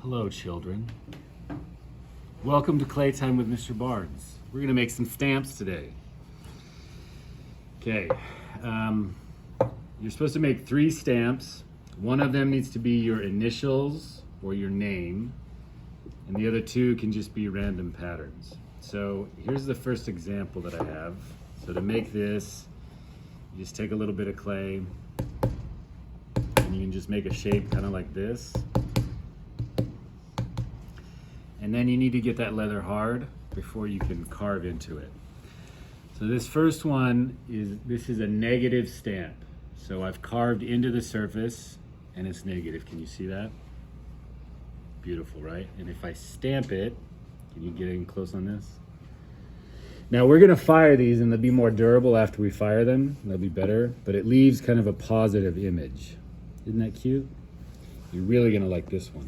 Hello, children. Welcome to Clay Time with Mr. Barnes. We're gonna make some stamps today. Okay, you're supposed to make 3 stamps. One of them needs to be your initials or your name, and the other 2 can just be random patterns. So here's the first example that I have. So to make this, you just take a little bit of clay, and you can just make a shape kind of like this. And then you need to get that leather hard before you can carve into it. So this first one is a negative stamp. So I've carved into the surface and it's negative. Can you see that? Beautiful, right? And if I stamp it, can you get in close on this? Now we're gonna fire these and they'll be more durable after we fire them. They'll be better, but it leaves kind of a positive image. Isn't that cute? You're really gonna like this one.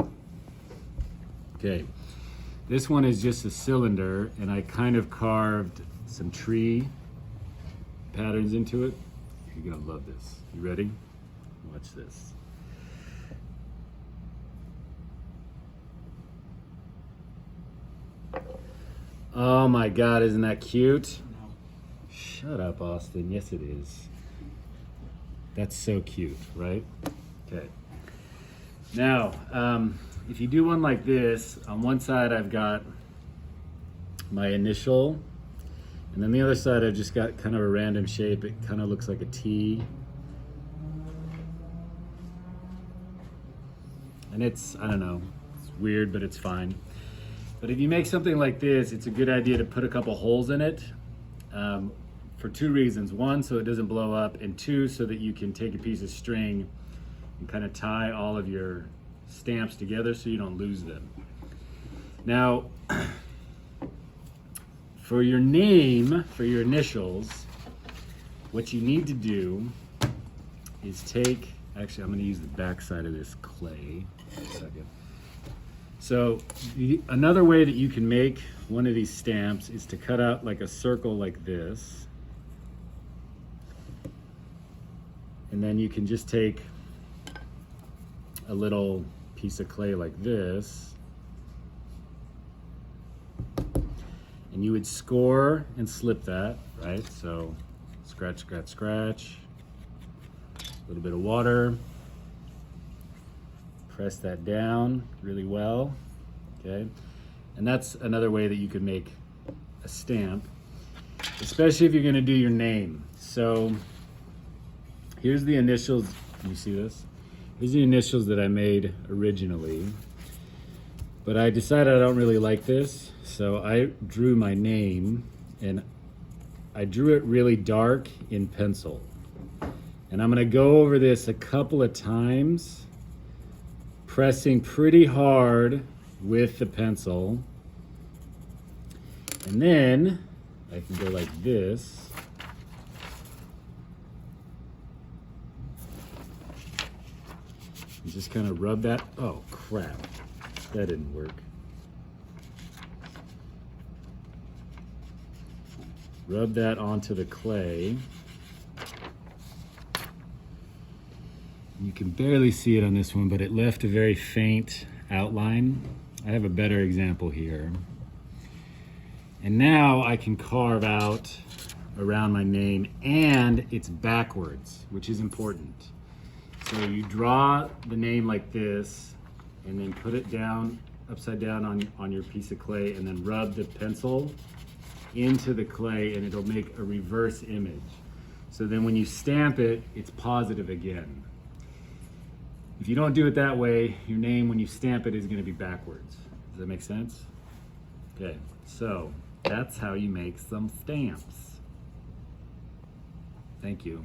Okay, this one is just a cylinder and I kind of carved some tree patterns into it. You're gonna love this. You ready? Watch this. Oh my God, isn't that cute? Shut up, Austin. Yes, it is. That's so cute, right? Okay. Now, if you do one like this, on one side I've got my initial, and then the other side I've just got kind of a random shape. It kind of looks like a T. And it's, I don't know, it's weird, but it's fine. But if you make something like this, it's a good idea to put a couple holes in it for 2 reasons. 1, so it doesn't blow up, and 2, so that you can take a piece of string and kind of tie all of your stamps together so you don't lose them. Now, for your name, for your initials, what you need to do is take, actually I'm gonna use the back side of this clay. A second. So another way that you can make one of these stamps is to cut out like a circle like this. And then you can just take a little piece of clay like this. And you would score and slip that, right? So scratch, scratch, scratch. A little bit of water. Press that down really well, okay? And that's another way that you could make a stamp, especially if you're gonna do your name. So here's the initials, can you see this? Here's the initials that I made originally, but I decided I don't really like this, so I drew my name, and I drew it really dark in pencil. And I'm gonna go over this a couple of times, pressing pretty hard with the pencil. And then I can go like this. And just kind of rub that, oh crap, that didn't work. Rub that onto the clay. You can barely see it on this one, but it left a very faint outline. I have a better example here. And now I can carve out around my name, and it's backwards, which is important. So you draw the name like this, and then put it down, upside down on your piece of clay, and then rub the pencil into the clay, and it'll make a reverse image. So then when you stamp it, it's positive again. If you don't do it that way, your name, when you stamp it, is gonna be backwards. Does that make sense? Okay, so that's how you make some stamps. Thank you.